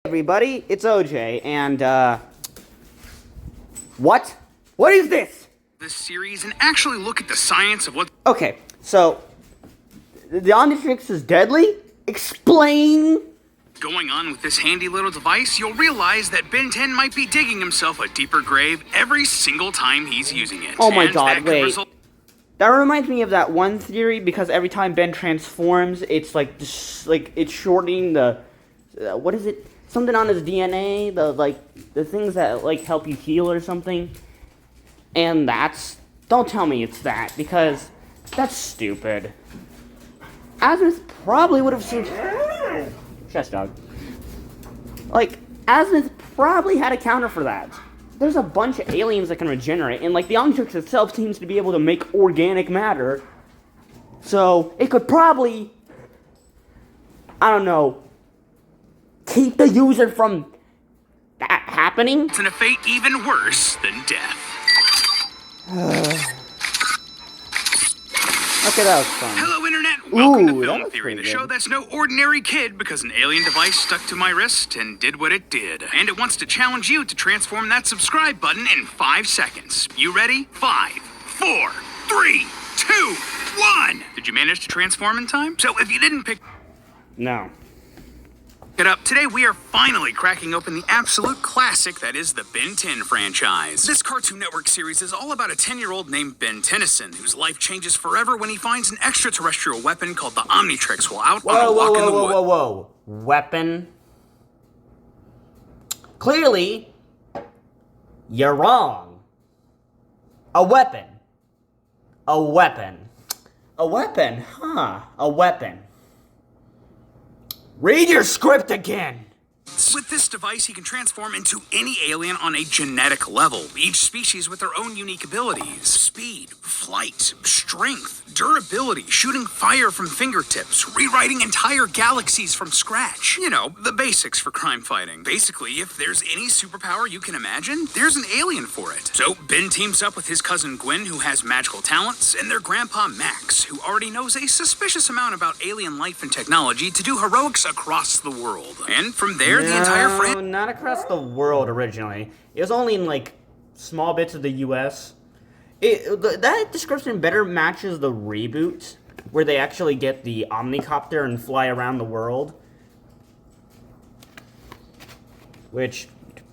Everybody, it's OJ, and, what? What is this? This series and actually look at the science of what... Okay, so, the omnitrix is deadly? Explain! Going on with this handy little device, you'll realize that Ben 10 might be digging himself a deeper grave every single time he's using it. Oh my god, wait. That reminds me of that one theory, because every time Ben transforms, it's like, it's shortening the, what is it? Something on his DNA, the things that, help you heal or something. And don't tell me it's that, because that's stupid. Azimuth probably would have seen... Chest dog. Azimuth probably had a counter for that. There's a bunch of aliens that can regenerate, and, the Omnitrix itself seems to be able to make organic matter. So, it could probably... I don't know... keep the user from that happening? It's in a fate even worse than death. Okay, that was fun. Hello, Internet. Welcome to that Film was Theory, the pretty show good. that's no ordinary kid because an alien device stuck to my wrist and did what it did. And it wants to challenge you to transform that subscribe button in 5 seconds. You ready? 5, 4, 3, 2, 1. Did you manage to transform in time? So if you didn't pick No. it up, today we are finally cracking open the absolute classic that is the Ben 10 franchise. This Cartoon Network series is all about a 10-year-old named Ben Tennyson, whose life changes forever when he finds an extraterrestrial weapon called the Omnitrix while out on a walk in the woods. Whoa. Weapon? Clearly, you're wrong. A weapon. A weapon. A weapon, huh? A weapon. Read your script again! With this device, he can transform into any alien on a genetic level, each species with their own unique abilities. Speed, flight, strength, durability, shooting fire from fingertips, rewriting entire galaxies from scratch. You know, the basics for crime fighting. Basically, if there's any superpower you can imagine, there's an alien for it. So Ben teams up with his cousin Gwen, who has magical talents, and their grandpa Max, who already knows a suspicious amount about alien life and technology, to do heroics across the world. And from there, the entire franchise... No, not across the world originally. It was only in, small bits of the U.S. That description better matches the reboot, where they actually get the Omnicopter and fly around the world. Which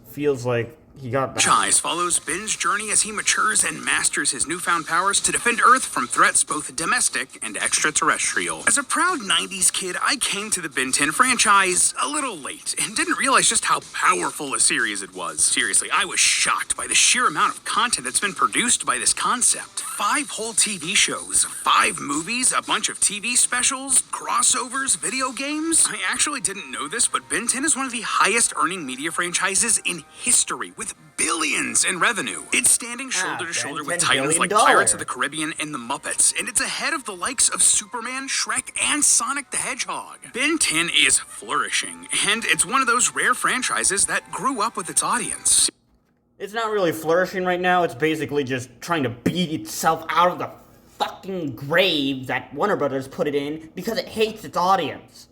feels like he got that. Franchise follows Ben's journey as he matures and masters his newfound powers to defend Earth from threats both domestic and extraterrestrial. As a proud 90s kid, I came to the Ben 10 franchise a little late and didn't realize just how powerful a series it was. Seriously, I was shocked by the sheer amount of content that's been produced by this concept. 5 whole TV shows, 5 movies, a bunch of TV specials, crossovers, video games. I actually didn't know this, but Ben 10 is one of the highest earning media franchises in history, with billions in revenue. It's standing shoulder to shoulder with titles like Pirates of the Caribbean and The Muppets, and it's ahead of the likes of Superman, Shrek, and Sonic the Hedgehog. Ben 10 is flourishing, and it's one of those rare franchises that grew up with its audience. It's not really flourishing right now, it's basically just trying to beat itself out of the fucking grave that Warner Brothers put it in because it hates its audience.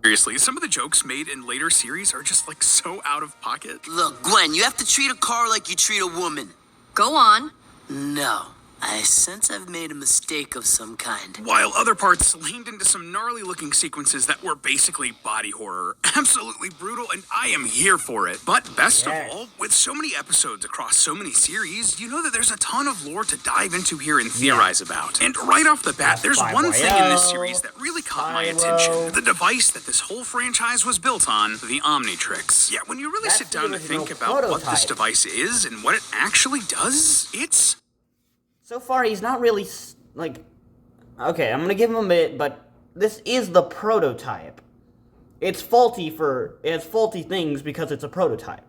Seriously, some of the jokes made in later series are just so out of pocket. Look, Gwen, you have to treat a car like you treat a woman. Go on. No. I sense I've made a mistake of some kind. While other parts leaned into some gnarly looking sequences that were basically body horror. Absolutely brutal, and I am here for it. But best of all, with so many episodes across so many series, you know that there's a ton of lore to dive into here and theorize about. And right off the bat, there's one thing in this series that really caught my attention. The device that this whole franchise was built on, the Omnitrix. Yeah, when you really sit down to think about what this device is and what it actually does, it's... So far, he's not really, okay, I'm gonna give him a minute, but this is the prototype. It has faulty things because it's a prototype.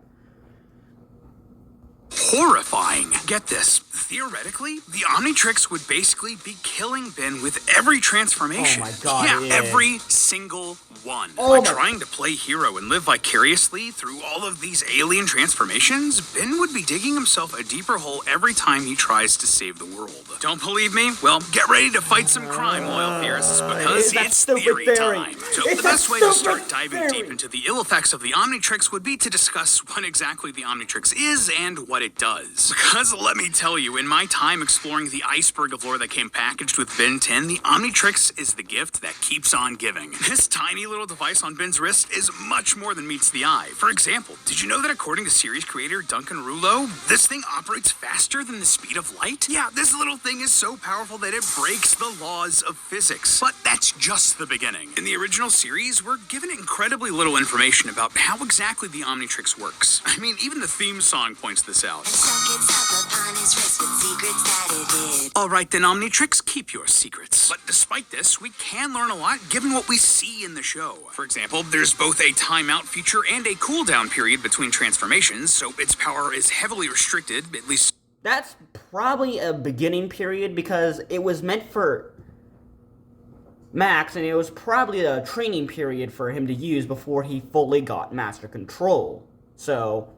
horrifying. Get this. Theoretically, the Omnitrix would basically be killing Ben with every transformation. Oh my God, yeah, it is. every single one. Oh By my- trying to play hero and live vicariously through all of these alien transformations, Ben would be digging himself a deeper hole every time he tries to save the world. Don't believe me? Well, get ready to fight some crime, loyal theorists, because that it's stupid theory theory. time. So It's the a best way to stupid start diving theory. deep into the ill effects of the Omnitrix would be to discuss what exactly the Omnitrix is and what it does. Because let me tell you, in my time exploring the iceberg of lore that came packaged with Ben 10, the Omnitrix is the gift that keeps on giving. This tiny little device on Ben's wrist is much more than meets the eye. For example, did you know that according to series creator Duncan Rouleau, this thing operates faster than the speed of light? Yeah, this little thing is so powerful that it breaks the laws of physics. But that's just the beginning. In the original series, we're given incredibly little information about how exactly the Omnitrix works. I mean, even the theme song points this out. Alright then, Omnitrix, keep your secrets. But despite this, we can learn a lot given what we see in the show. For example, there's both a timeout feature and a cooldown period between transformations, so its power is heavily restricted, at least. That's probably a beginning period because it was meant for Max, and it was probably a training period for him to use before he fully got Master Control. So,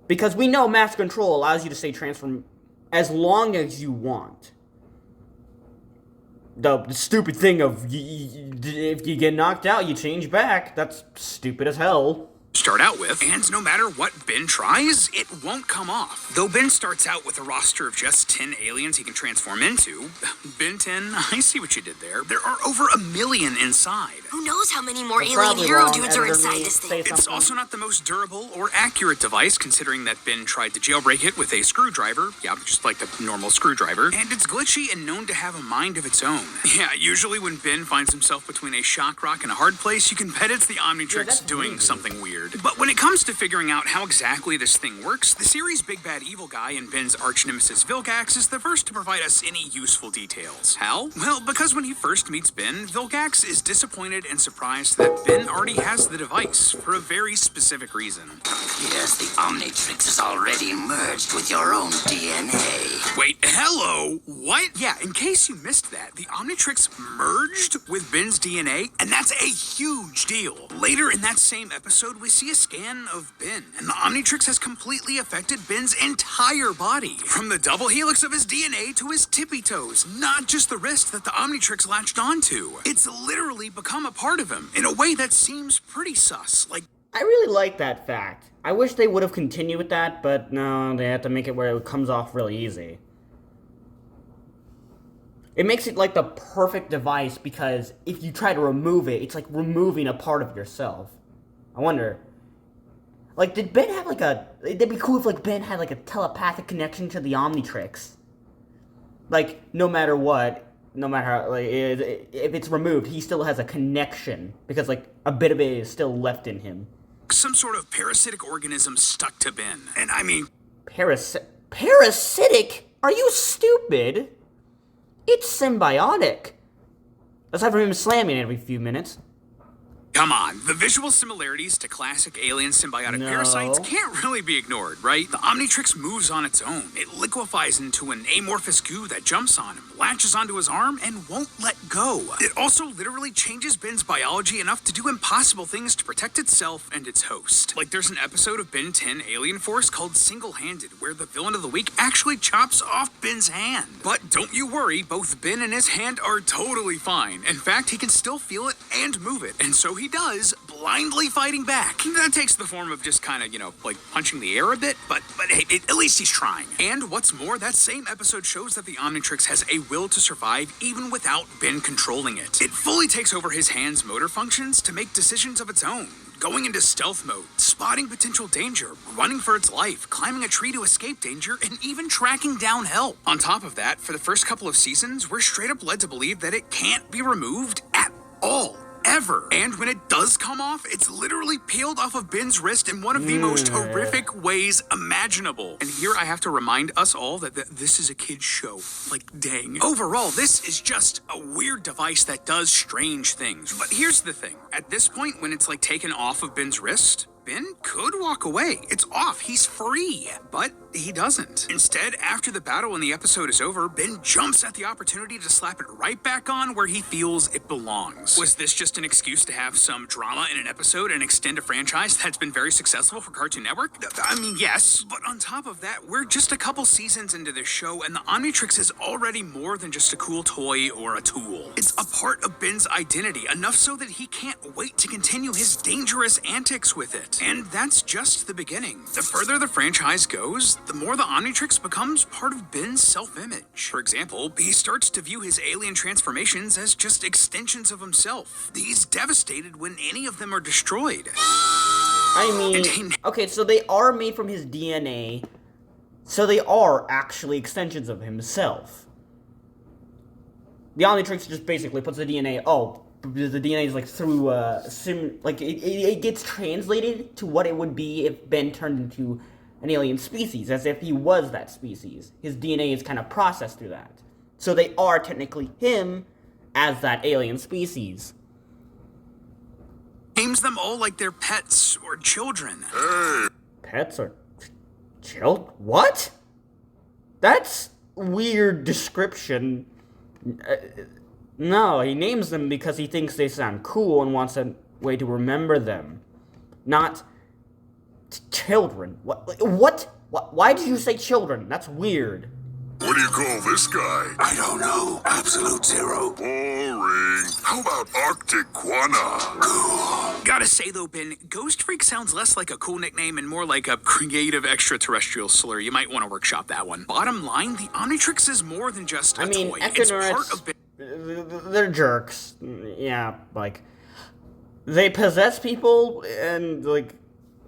because we know Master Control allows you to stay transformed as long as you want. The stupid thing of if you get knocked out, you change back. That's stupid as hell. Start out with, and no matter what Ben tries, it won't come off. Though Ben starts out with a roster of just 10 aliens he can transform into, Ben 10, I see what you did there. There are over 1 million inside. Who knows how many more That's alien probably hero wrong. dudes are Editor inside may this say thing? It's something. also not the most durable or accurate device, considering that Ben tried to jailbreak it with a screwdriver. Yeah, just like a normal screwdriver. And it's glitchy and known to have a mind of its own. Yeah, usually when Ben finds himself between a shock rock and a hard place, you can bet it's the Omnitrix that's doing easy. something weird. But when it comes to figuring out how exactly this thing works, the series' big bad evil guy and Ben's arch nemesis Vilgax is the first to provide us any useful details. How? Well, because when he first meets Ben, Vilgax is disappointed and surprised that Ben already has the device for a very specific reason. Yes, the Omnitrix is already merged with your own DNA. Wait, hello? What? Yeah, in case you missed that, the Omnitrix merged with Ben's DNA, and that's a huge deal. Later in that same episode, we see a scan of Ben, and the Omnitrix has completely affected Ben's entire body. From the double helix of his DNA to his tippy toes, not just the wrist that the Omnitrix latched onto. It's literally become a part of him, in a way that seems pretty sus. Like, I really like that fact. I wish they would have continued with that, but no, they had to make it where it comes off really easy. It makes it like the perfect device because if you try to remove it, it's like removing a part of yourself. I wonder, like, did Ben have like a... It'd be cool if like Ben had like a telepathic connection to the Omnitrix. Like, no matter what, no matter how, like, if it's removed, he still has a connection because like a bit of it is still left in him. some sort of parasitic organism stuck to Ben. And I mean... Parasitic? Are you stupid? It's symbiotic. Aside from him slamming every few minutes. Come on, the visual similarities to classic alien symbiotic No. parasites can't really be ignored, right? The Omnitrix moves on its own. It liquefies into an amorphous goo that jumps on him, latches onto his arm, and won't let go. It also literally changes Ben's biology enough to do impossible things to protect itself and its host. Like there's an episode of Ben 10 Alien Force called Single-Handed, where the villain of the week actually chops off Ben's hand. But don't you worry, both Ben and his hand are totally fine. In fact, he can still feel it and move it, and so he does, blindly fighting back. That takes the form of just kind of, like punching the air a bit, but hey, at least he's trying. And what's more, that same episode shows that the Omnitrix has a will to survive even without Ben controlling it. It fully takes over his hand's motor functions to make decisions of its own. Going into stealth mode, spotting potential danger, running for its life, climbing a tree to escape danger, and even tracking down help. On top of that, for the first couple of seasons, we're straight up led to believe that it can't be removed at all. Ever. And when it does come off, it's literally peeled off of Ben's wrist in one of the most horrific ways imaginable. And here I have to remind us all that this is a kid's show. Like, dang. Overall, this is just a weird device that does strange things. But here's the thing. At this point, when it's like taken off of Ben's wrist, Ben could walk away. It's off. He's free. But he doesn't. Instead, after the battle and the episode is over, Ben jumps at the opportunity to slap it right back on where he feels it belongs. Was this just an excuse to have some drama in an episode and extend a franchise that's been very successful for Cartoon Network? I mean, yes. But on top of that, we're just a couple seasons into this show, and the Omnitrix is already more than just a cool toy or a tool. It's a part of Ben's identity, enough so that he can't wait to continue his dangerous antics with it. And that's just the beginning. The further the franchise goes, the more the Omnitrix becomes part of Ben's self-image. For example, he starts to view his alien transformations as just extensions of himself. He's devastated when any of them are destroyed. I mean, okay, so they are made from his DNA, so they are actually extensions of himself. The Omnitrix just basically puts the DNA, the DNA is like through it gets translated to what it would be if Ben turned into an alien species, as if he was that species. His DNA is kind of processed through that. So they are technically him as that alien species. Names them all like they're pets or children. Pets or children? What? That's weird description. No, he names them because he thinks they sound cool and wants a way to remember them. Not children. What? Why did you say children? That's weird. What do you call this guy? I don't know. Absolute zero. Boring. How about Arctic Guana? Gotta say though, Ben, Ghost Freak sounds less like a cool nickname and more like a creative extraterrestrial slur. You might want to workshop that one. Bottom line, the Omnitrix is more than just a toy. It's part of Ben. They're jerks. Yeah, like, they possess people, and, like,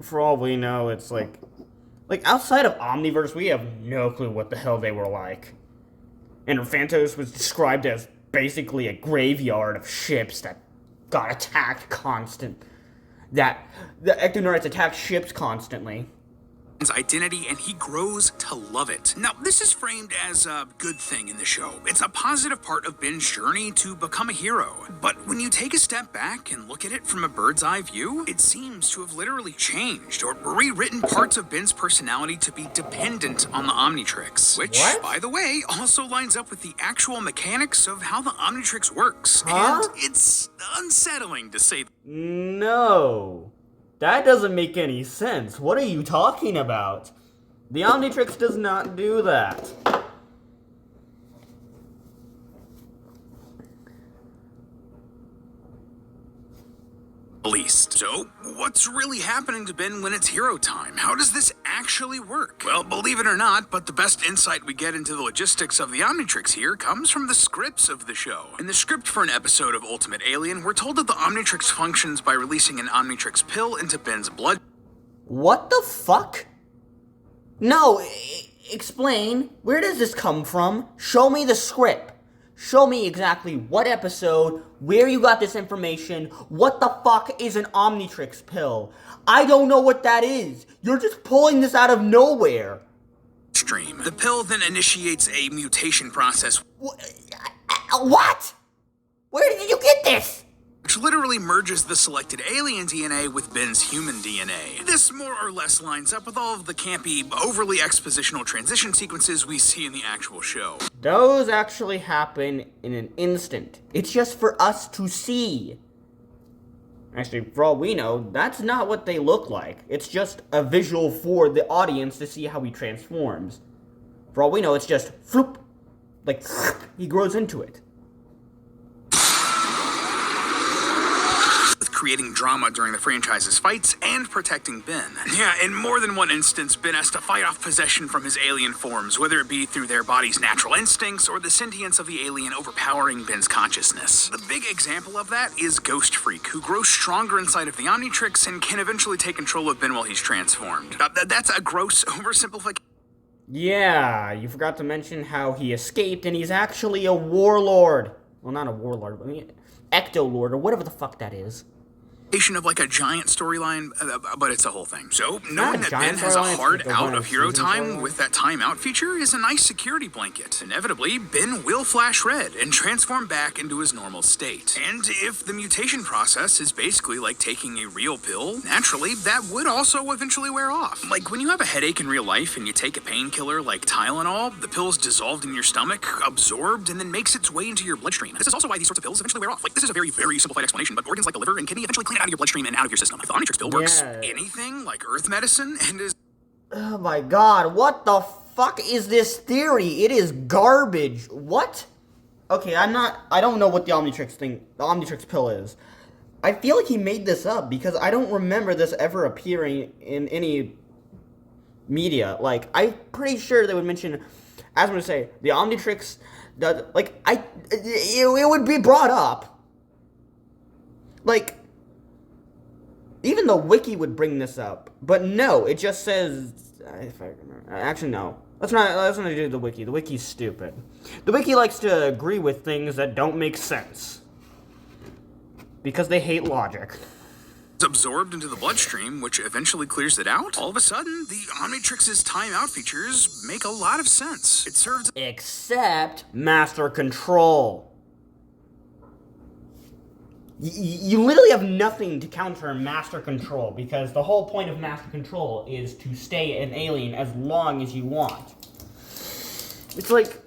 for all we know, it's like, outside of Omniverse, we have no clue what the hell they were like. And Phantos was described as basically a graveyard of ships that got attacked that the Ectonauts attacked ships constantly. His identity, and he grows to love it. Now, this is framed as a good thing in the show. It's a positive part of Ben's journey to become a hero. But when you take a step back and look at it from a bird's eye view, it seems to have literally changed or rewritten parts of Ben's personality to be dependent on the Omnitrix. Which, by the way, also lines up with the actual mechanics of how the Omnitrix works. Huh? And it's unsettling to say. No. That doesn't make any sense. What are you talking about? The Omnitrix does not do that. Least. So, what's really happening to Ben when it's hero time? How does this actually work? Well, believe it or not, but the best insight we get into the logistics of the Omnitrix here comes from the scripts of the show. In the script for an episode of Ultimate Alien, we're told that the Omnitrix functions by releasing an Omnitrix pill into Ben's blood. What the fuck? No, explain. Where does this come from? Show me the script. Show me exactly what episode, where you got this information, what the fuck is an Omnitrix pill? I don't know what that is. You're just pulling this out of nowhere. Stream. The pill then initiates a mutation process. What? Where did you get this? Which literally merges the selected alien DNA with Ben's human DNA. This more or less lines up with all of the campy, overly expositional transition sequences we see in the actual show. Those actually happen in an instant. It's just for us to see. Actually, for all we know, that's not what they look like. It's just a visual for the audience to see how he transforms. For all we know, it's just floop, like he grows into it. Creating drama during the franchise's fights and protecting Ben. Yeah, in more than one instance, Ben has to fight off possession from his alien forms, whether it be through their body's natural instincts or the sentience of the alien overpowering Ben's consciousness. The big example of that is Ghost Freak, who grows stronger inside of the Omnitrix and can eventually take control of Ben while he's transformed. That's a gross oversimplification. Yeah, you forgot to mention how he escaped and he's actually a warlord. Well, not a warlord, but Ectolord or whatever the fuck that is. of like a giant storyline, but it's a whole thing. So knowing that Ben giant has a storyline, it's hard like a out one of hero season time storyline. with that timeout feature is a nice security blanket. Inevitably, Ben will flash red and transform back into his normal state. And if the mutation process is basically like taking a real pill, naturally that would also eventually wear off. Like when you have a headache in real life and you take a painkiller like Tylenol, the pill's dissolved in your stomach, absorbed, and then makes its way into your bloodstream. This is also why these sorts of pills eventually wear off. Like this is a very, very simplified explanation, but organs like the liver and kidney eventually clean it out of your bloodstream and out of your system. If the omnitrix pill works anything like earth medicine and is... Oh my god, what the fuck is this theory? It is garbage. What? Okay, I don't know what the Omnitrix pill is. I feel like he made this up because I don't remember this ever appearing in any media. Like, I'm pretty sure they would mention, as I'm gonna say, the Omnitrix does, like, it would be brought up. Like, even the wiki would bring this up, but no, it just says, if I remember, actually no. Let's not do the wiki. The wiki's stupid. The wiki likes to agree with things that don't make sense. Because they hate logic. absorbed into the bloodstream, which eventually clears it out, all of a sudden, the Omnitrix's timeout features make a lot of sense. It serves... Except Master Control. You literally have nothing to counter Master Control, because the whole point of Master Control is to stay an alien as long as you want. It's like,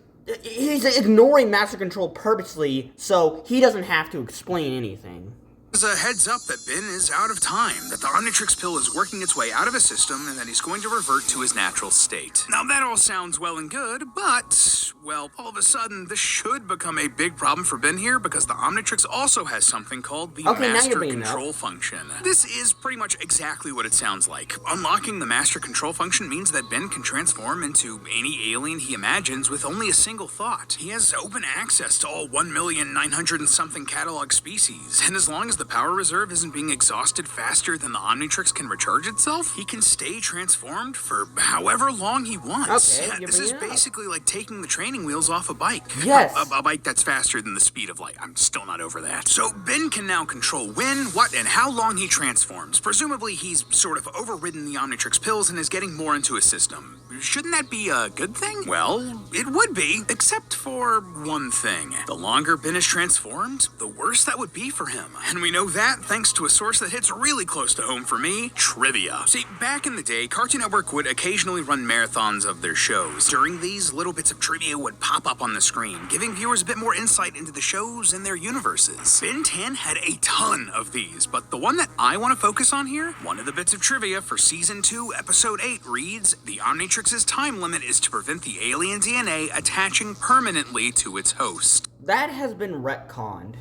he's ignoring Master Control purposely, so he doesn't have to explain anything. As a heads up that Ben is out of time, that the Omnitrix pill is working its way out of his system, and that he's going to revert to his natural state. Now that all sounds well and good, but, well, all of a sudden, this should become a big problem for Ben here, because the Omnitrix also has something called the Master Control function. This is pretty much exactly what it sounds like. Unlocking the Master Control function means that Ben can transform into any alien he imagines with only a single thought. He has open access to all 1,900,000 and something catalog species, and as long as the power reserve isn't being exhausted faster than the Omnitrix can recharge itself, he can stay transformed for however long he wants. Okay, this is basically like taking the training wheels off a bike. Yes. A bike that's faster than the speed of light. I'm still not over that. So Ben can now control when, what, and how long he transforms. Presumably he's sort of overridden the Omnitrix pills and is getting more into his system. Shouldn't that be a good thing? Well, it would be, except for one thing. The longer Ben is transformed, the worse that would be for him. And we know that thanks to a source that hits really close to home for me, trivia. See, back in the day, Cartoon Network would occasionally run marathons of their shows. During these, little bits of trivia would pop up on the screen, giving viewers a bit more insight into the shows and their universes. Ben 10 had a ton of these, but the one that I want to focus on here, one of the bits of trivia for Season 2, Episode 8 reads, the Omnitrix's time limit is to prevent the alien DNA attaching permanently to its host. That has been retconned.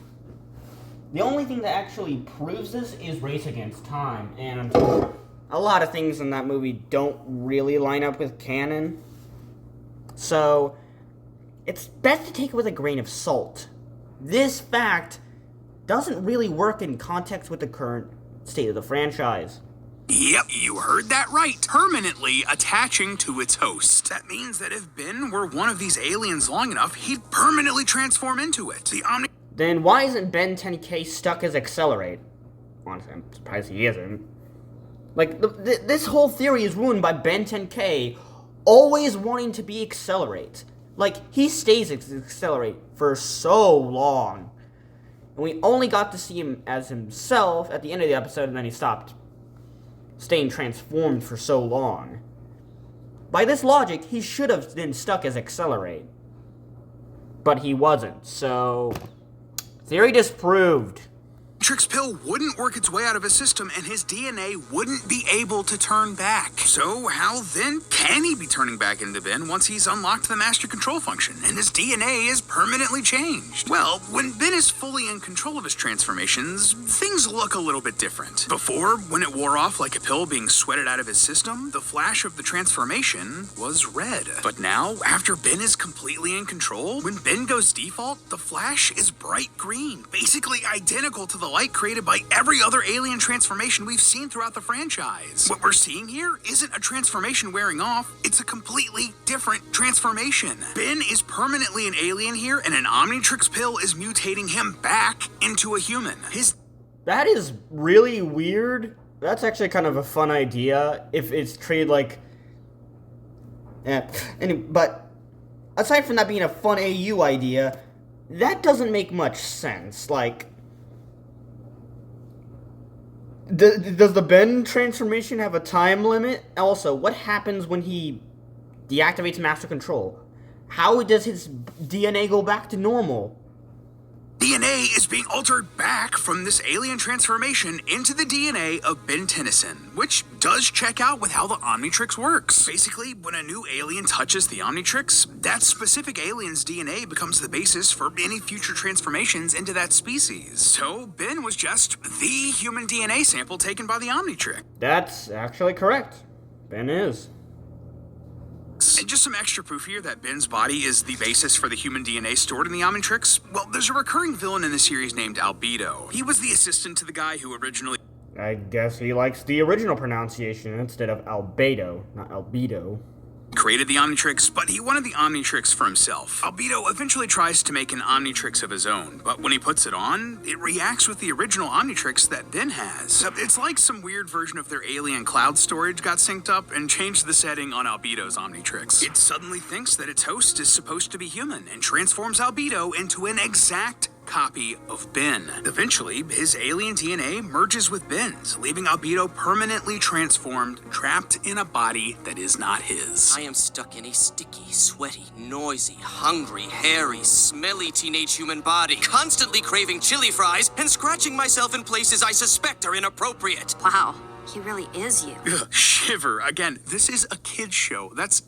The only thing that actually proves this is Race Against Time, and a lot of things in that movie don't really line up with canon. So, it's best to take it with a grain of salt. This fact doesn't really work in context with the current state of the franchise. Yep, you heard that right. Permanently attaching to its host. That means that if Ben were one of these aliens long enough, he'd permanently transform into it. Then why isn't Ben 10K stuck as Accelerate? Honestly, I'm surprised he isn't. Like, this whole theory is ruined by Ben 10K always wanting to be Accelerate. Like, he stays Accelerate for so long. And we only got to see him as himself at the end of the episode, and then he stopped staying transformed for so long. By this logic, he should have been stuck as Accelerate. But he wasn't, so... Theory disproved. Omnitrix pill wouldn't work its way out of his system, and his DNA wouldn't be able to turn back. So how then can he be turning back into Ben once he's unlocked the Master Control function, and his DNA is permanently changed? Well, when Ben is fully in control of his transformations, things look a little bit different. Before, when it wore off like a pill being sweated out of his system, the flash of the transformation was red. But now, after Ben is completely in control, when Ben goes default, the flash is bright green, basically identical to the light created by every other alien transformation we've seen throughout the franchise. What we're seeing here isn't a transformation wearing off, it's a completely different transformation. Ben is permanently an alien here, and an Omnitrix pill is mutating him back into a human. That is really weird. That's actually kind of a fun idea if it's treated like... but aside from that being a fun AU idea, that doesn't make much sense. Like, does the Ben transformation have a time limit? Also, what happens when he deactivates Master Control? How does his DNA go back to normal? DNA is being altered back from this alien transformation into the DNA of Ben Tennyson, which does check out with how the Omnitrix works. Basically, when a new alien touches the Omnitrix, that specific alien's DNA becomes the basis for any future transformations into that species. So, Ben was just the human DNA sample taken by the Omnitrix. That's actually correct. Ben is. And just some extra proof here that Ben's body is the basis for the human DNA stored in the Omnitrix. Well, there's a recurring villain in the series named Albedo. He was the assistant to the guy who originally... I guess he likes the original pronunciation instead of albedo, not albedo. created the Omnitrix, but he wanted the Omnitrix for himself. Albedo eventually tries to make an Omnitrix of his own, but when he puts it on, it reacts with the original Omnitrix that Ben has. It's like some weird version of their alien cloud storage got synced up and changed the setting on Albedo's Omnitrix. It suddenly thinks that its host is supposed to be human and transforms Albedo into an exact copy of Ben. Eventually, his alien DNA merges with Ben's, leaving Albedo permanently transformed, trapped in a body that is not his. I am stuck in a sticky, sweaty, noisy, hungry, hairy, smelly teenage human body, constantly craving chili fries and scratching myself in places I suspect are inappropriate. Wow, he really is you. Ugh, shiver. Again, this is a kid's show. That's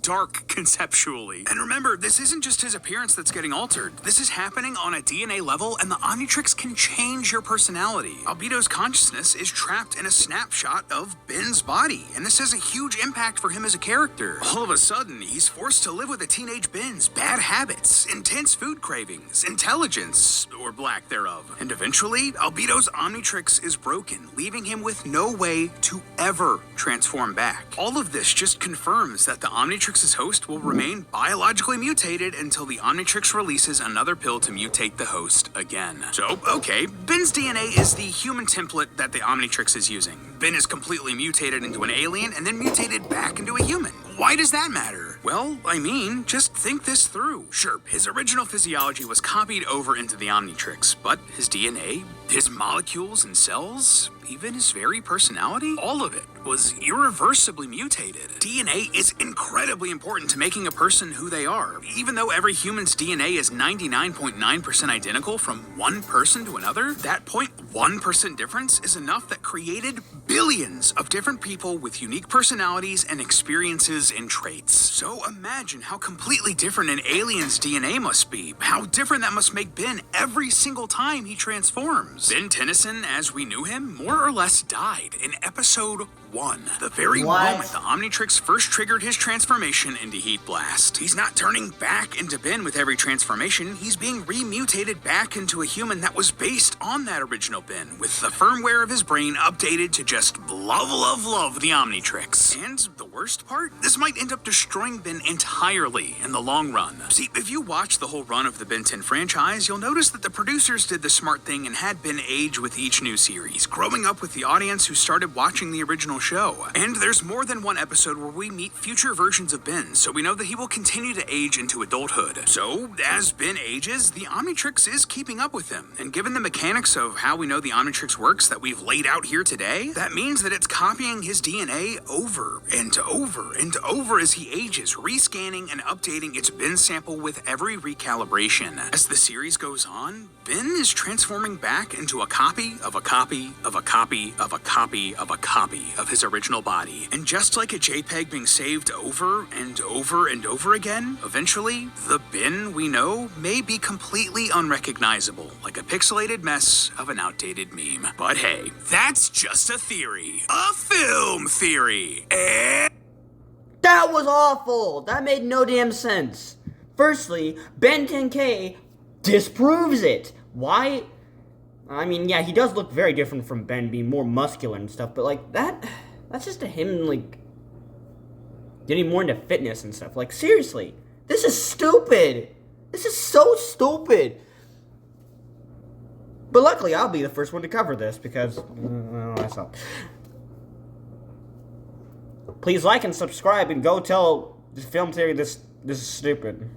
dark conceptually. And remember, this isn't just his appearance that's getting altered. This is happening on a DNA level, and the Omnitrix can change your personality. Albedo's consciousness is trapped in a snapshot of Ben's body, and this has a huge impact for him as a character. All of a sudden, he's forced to live with a teenage Ben's bad habits, intense food cravings, intelligence, or lack thereof. And eventually, Albedo's Omnitrix is broken, leaving him with no way to ever transform back. All of this just confirms that the Omnitrix's host will remain biologically mutated until the Omnitrix releases another pill to mutate the host again. So, okay, Ben's DNA is the human template that the Omnitrix is using. Ben is completely mutated into an alien and then mutated back into a human. Why does that matter? Well, I mean, just think this through. Sure, his original physiology was copied over into the Omnitrix, but his DNA, his molecules and cells, even his very personality, all of it was irreversibly mutated. DNA is incredibly important to making a person who they are. Even though every human's DNA is 99.9% identical from one person to another, that 0.1% difference is enough that created billions of different people with unique personalities and experiences and traits. So imagine how completely different an alien's DNA must be. How different that must make Ben every single time he transforms. Ben Tennyson, as we knew him, more or less died in episode 1. The very moment the Omnitrix first triggered his transformation into Heat Blast. He's not turning back into Ben with every transformation, he's being remutated back into a human that was based on that original Ben, with the firmware of his brain updated to just love the Omnitrix. And the worst part? This might end up destroying Ben entirely in the long run. See, if you watch the whole run of the Ben 10 franchise, you'll notice that the producers did the smart thing and had Ben age with each new series, growing up with the audience who started watching the original show. And there's more than one episode where we meet future versions of Ben, so we know that he will continue to age into adulthood. So, as Ben ages, the Omnitrix is keeping up with him. And given the mechanics of how we know the Omnitrix works that we've laid out here today, that means that it's copying his DNA over and over and over as he ages, rescanning and updating its Ben sample with every recalibration. As the series goes on, Ben is transforming back into a copy of a copy of a copy of a copy of a copy of his original body. And just like a JPEG being saved over and over and over again, eventually, the Ben we know may be completely unrecognizable, like a pixelated mess of an outdated meme. But hey, that's just a theory. A film theory. That was awful! That made no damn sense. Firstly, Ben 10K disproves it. Why? I mean, yeah, he does look very different from Ben, being more muscular and stuff, but like, that's just a him, like, getting more into fitness and stuff. Like, seriously, this is stupid. This is so stupid. But luckily, I'll be the first one to cover this because that's all. Please like and subscribe and go tell the film theory this is stupid.